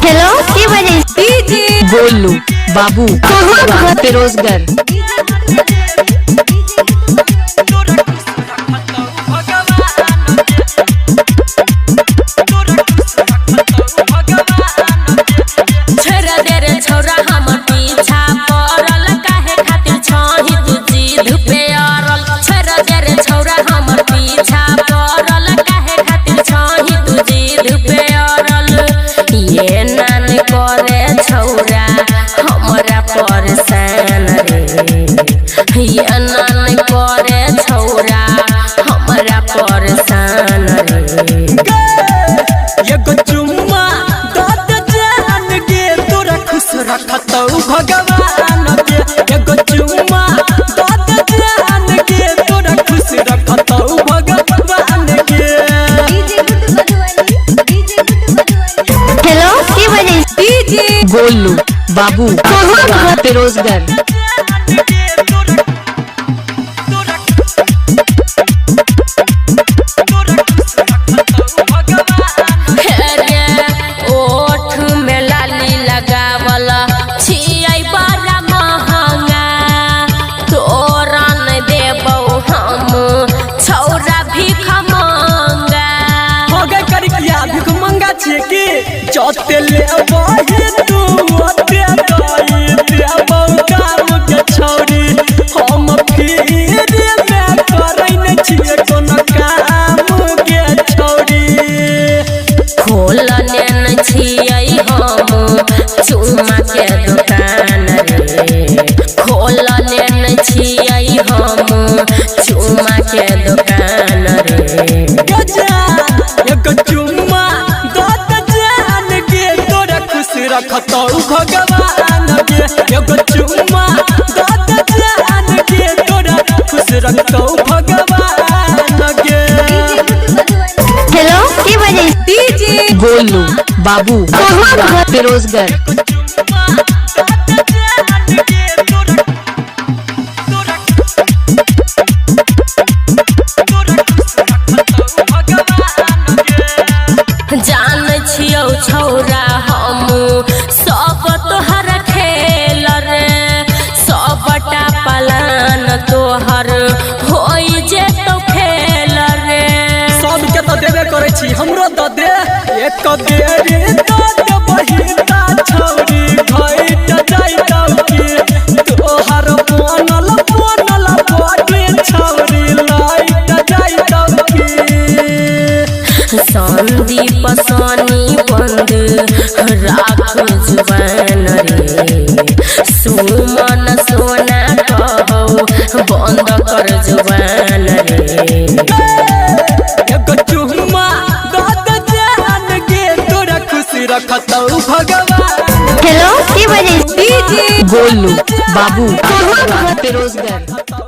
Hello की बजे गोलू बाबू फिरोजगर। भगवान के एगो चुम्मा दद जान के तोरा खुश रखतौ भगवान के। हेलो की बजे गोलू बाबू फिरोजगर। चौथे ले बाही तू अते दाई देबौ काम के छौरी हम फिर में करै न छिए कोनो काम के छौरी। खोलने न छियै हम चुम्मा के दुकान रे, खोलने न छियै हम चुम्मा के दुकान रे। एगो चुम्मा रखतौ भगवान के एगो चुम्मा दद जान के तोरा खुश रखतौ भगवान के। हेलो की बजे गोलू बाबू फिरोजगर। जान छियौ छौरा हम सब तोहर खेल रे, सबटा पलान तोहर होई जेतौ फेल रे। सबके तो देबे करै छी हमरो तो दे एक देरी तो बहिता छौरी घइट जाइतौ की तोहर बनल बॉडी छौरी लाइट जाइतौ की। संदीप सोनी बंद राख जुबान रे, सुमन सोना कहौ बंद कर जुबान रे। एगो चुम्मा दद जान के तोरा खुश रखतौ भगवान। हेलो की बजे गोलू बाबू फिरोजगर।